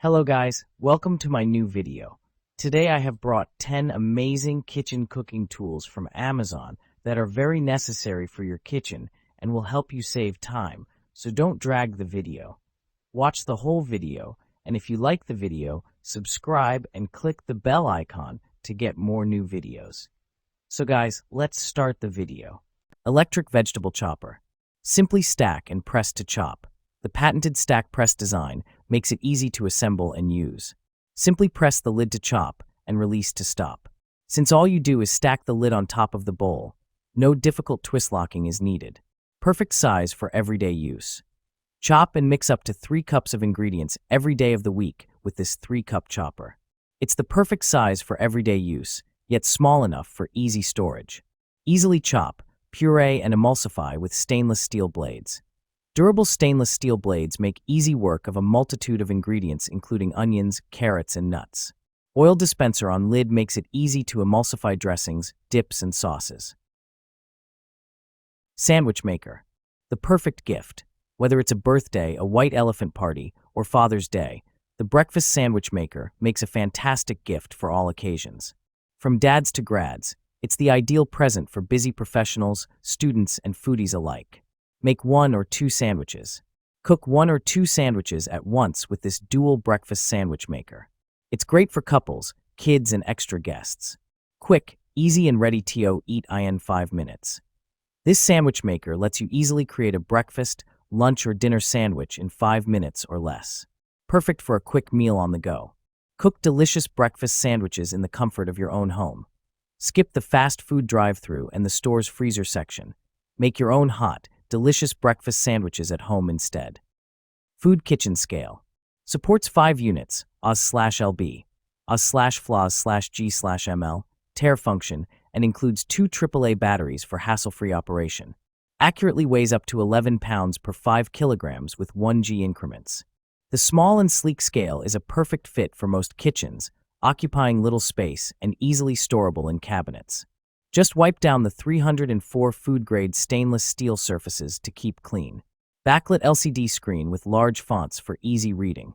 Hello guys, welcome to my new video. Today I have brought 10 amazing kitchen cooking tools from Amazon that are very necessary for your kitchen and will help you save time, so don't drag the video. Watch the whole video, and if you like the video, subscribe and click the bell icon to get more new videos. So guys, let's start the video. Electric vegetable chopper. Simply stack and press to chop. The patented stack press design makes it easy to assemble and use. Simply press the lid to chop and release to stop. Since all you do is stack the lid on top of the bowl, no difficult twist locking is needed. Perfect size for everyday use. Chop and mix up to 3 cups of ingredients every day of the week with this 3-cup chopper. It's the perfect size for everyday use, yet small enough for easy storage. Easily chop, puree, and emulsify with stainless steel blades. Durable stainless steel blades make easy work of a multitude of ingredients including onions, carrots, and nuts. Oil dispenser on lid makes it easy to emulsify dressings, dips, and sauces. Sandwich maker. The perfect gift. Whether it's a birthday, a white elephant party, or Father's Day, the breakfast sandwich maker makes a fantastic gift for all occasions. From dads to grads, it's the ideal present for busy professionals, students, and foodies alike. Make 1 or 2 sandwiches. Cook 1 or 2 sandwiches at once with this dual breakfast sandwich maker. It's great for couples, kids, and extra guests. Quick, easy, and ready to eat in 5 minutes. This sandwich maker lets you easily create a breakfast, lunch, or dinner sandwich in 5 minutes or less. Perfect for a quick meal on the go. Cook delicious breakfast sandwiches in the comfort of your own home. Skip the fast food drive-thru and the store's freezer section. Make your own hot, delicious breakfast sandwiches at home instead. Food kitchen scale. Supports 5 units, Oz/lb, Oz/flaws/g/ml, tare function, and includes 2 AAA batteries for hassle-free operation. Accurately weighs up to 11 pounds per 5 kilograms with 1G increments. The small and sleek scale is a perfect fit for most kitchens, occupying little space and easily storable in cabinets. Just wipe down the 304 food-grade stainless steel surfaces to keep clean. Backlit LCD screen with large fonts for easy reading.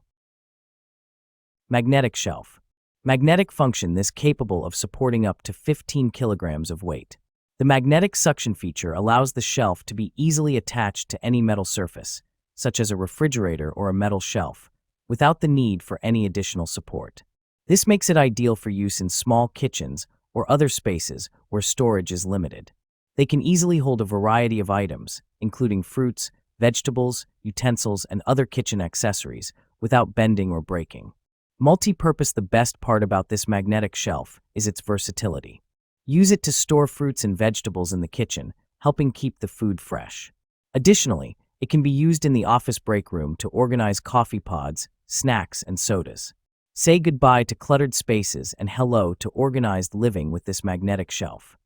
Magnetic shelf. Magnetic function this capable of supporting up to 15 kilograms of weight. The magnetic suction feature allows the shelf to be easily attached to any metal surface, such as a refrigerator or a metal shelf, without the need for any additional support. This makes it ideal for use in small kitchens or other spaces where storage is limited. They can easily hold a variety of items, including fruits, vegetables, utensils, and other kitchen accessories, without bending or breaking. Multi-purpose. The best part about this magnetic shelf is its versatility. Use it to store fruits and vegetables in the kitchen, helping keep the food fresh. Additionally, it can be used in the office break room to organize coffee pods, snacks, and sodas. Say goodbye to cluttered spaces and hello to organized living with this magnetic shelf.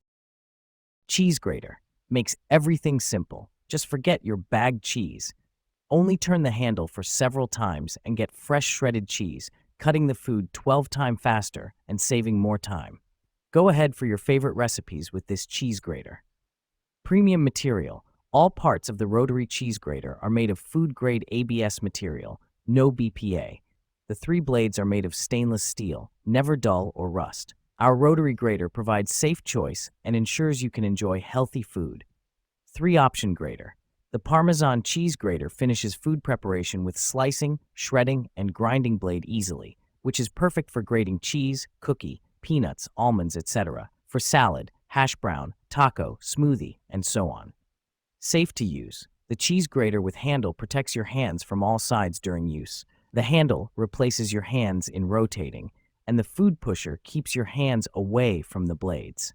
Cheese grater. Makes everything simple. Just forget your bagged cheese. Only turn the handle for several times and get fresh shredded cheese, cutting the food 12 times faster and saving more time. Go ahead for your favorite recipes with this cheese grater. Premium material. All parts of the rotary cheese grater are made of food-grade ABS material, no BPA. The 3 blades are made of stainless steel, never dull or rust. Our rotary grater provides safe choice and ensures you can enjoy healthy food. 3-option grater. The Parmesan cheese grater finishes food preparation with slicing, shredding, and grinding blade easily, which is perfect for grating cheese, cookie, peanuts, almonds, etc., for salad, hash brown, taco, smoothie, and so on. Safe to use. The cheese grater with handle protects your hands from all sides during use. The handle replaces your hands in rotating, and the food pusher keeps your hands away from the blades.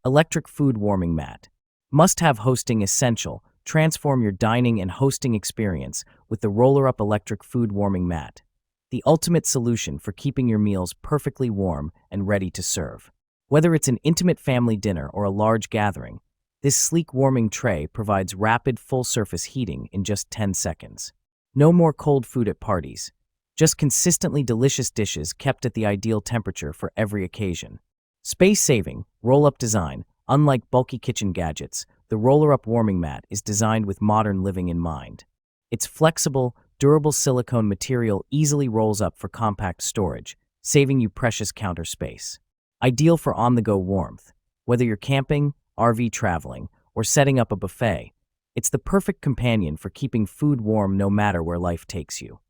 Electric food warming mat. Must-have hosting essential. Transform your dining and hosting experience with the roller-up electric food warming mat. The ultimate solution for keeping your meals perfectly warm and ready to serve. Whether it's an intimate family dinner or a large gathering, this sleek warming tray provides rapid full-surface heating in just 10 seconds. No more cold food at parties. Just consistently delicious dishes kept at the ideal temperature for every occasion. Space-saving, roll-up design. Unlike bulky kitchen gadgets, the roller-up warming mat is designed with modern living in mind. Its flexible, durable silicone material easily rolls up for compact storage, saving you precious counter space. Ideal for on-the-go warmth. Whether you're camping, RV traveling, or setting up a buffet, it's the perfect companion for keeping food warm no matter where life takes you.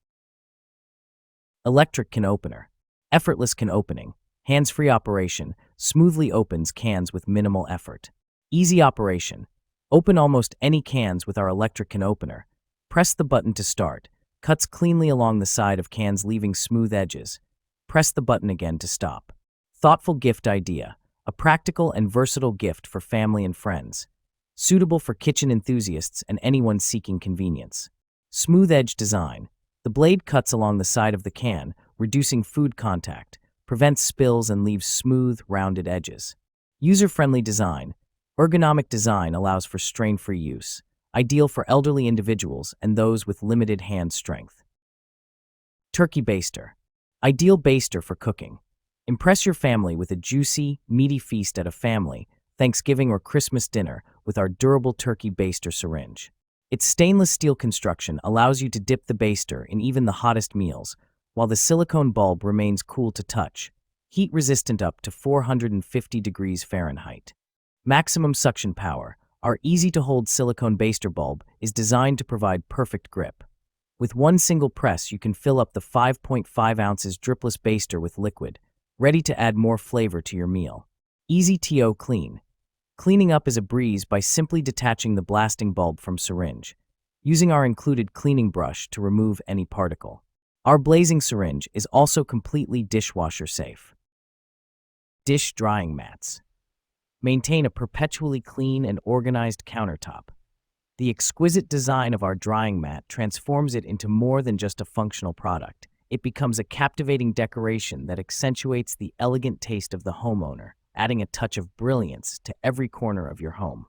Electric can opener. Effortless can opening. Hands-free operation smoothly opens cans with minimal effort. Easy operation. Open almost any cans with our electric can opener. Press the button to start. Cuts cleanly along the side of cans, leaving smooth edges. Press the button again to stop. Thoughtful gift idea. A practical and versatile gift for family and friends. Suitable for kitchen enthusiasts and anyone seeking convenience. Smooth edge design. The blade cuts along the side of the can, reducing food contact, prevents spills, and leaves smooth, rounded edges. User-friendly design. Ergonomic design allows for strain-free use. Ideal for elderly individuals and those with limited hand strength. Turkey baster. Ideal baster for cooking. Impress your family with a juicy, meaty feast at a family, Thanksgiving, or Christmas dinner with our durable turkey baster syringe. Its stainless steel construction allows you to dip the baster in even the hottest meals, while the silicone bulb remains cool to touch, heat-resistant up to 450 degrees Fahrenheit. Maximum suction power. Our easy-to-hold silicone baster bulb is designed to provide perfect grip. With one single press, you can fill up the 5.5 ounces dripless baster with liquid, ready to add more flavor to your meal. Easy to clean. Cleaning up is a breeze by simply detaching the blasting bulb from syringe, using our included cleaning brush to remove any particle. Our blazing syringe is also completely dishwasher safe. Dish drying mats. Maintain a perpetually clean and organized countertop. The exquisite design of our drying mat transforms it into more than just a functional product. It becomes a captivating decoration that accentuates the elegant taste of the homeowner, adding a touch of brilliance to every corner of your home.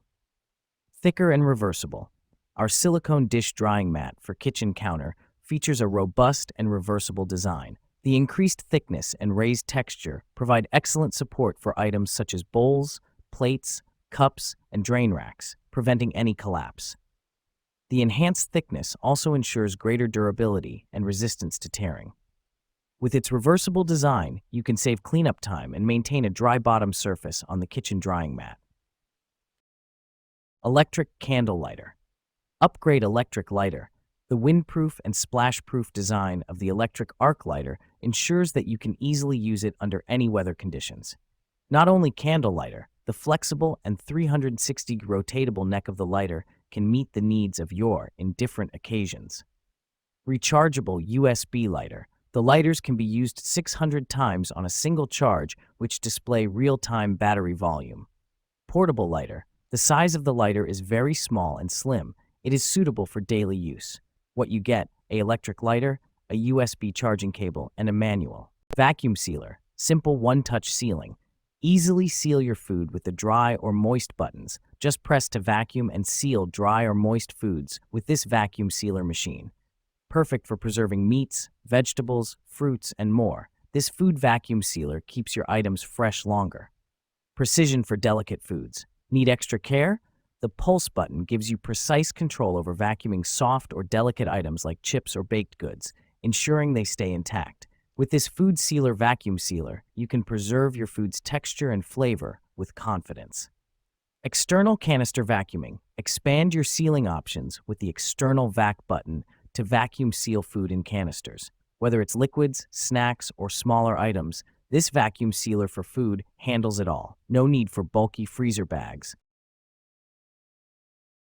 Thicker and reversible. Our silicone dish drying mat for kitchen counter features a robust and reversible design. The increased thickness and raised texture provide excellent support for items such as bowls, plates, cups, and drain racks, preventing any collapse. The enhanced thickness also ensures greater durability and resistance to tearing. With its reversible design, you can save cleanup time and maintain a dry bottom surface on the kitchen drying mat. Electric candle lighter. Upgrade electric lighter. The windproof and splash-proof design of the electric arc lighter ensures that you can easily use it under any weather conditions. Not only candle lighter, the flexible and 360 rotatable neck of the lighter can meet the needs of your different occasions. Rechargeable USB lighter. The lighters can be used 600 times on a single charge, which display real-time battery volume. Portable lighter. The size of the lighter is very small and slim. It is suitable for daily use. What you get: an electric lighter, a USB charging cable, and a manual. Vacuum sealer. Simple one-touch sealing. Easily seal your food with the dry or moist buttons. Just press to vacuum and seal dry or moist foods with this vacuum sealer machine. Perfect for preserving meats, vegetables, fruits, and more. This food vacuum sealer keeps your items fresh longer. Precision for delicate foods. Need extra care? The pulse button gives you precise control over vacuuming soft or delicate items like chips or baked goods, ensuring they stay intact. With this food sealer vacuum sealer, you can preserve your food's texture and flavor with confidence. External canister vacuuming. Expand your sealing options with the external vac button to vacuum seal food in canisters. Whether it's liquids, snacks, or smaller items, this vacuum sealer for food handles it all. No need for bulky freezer bags.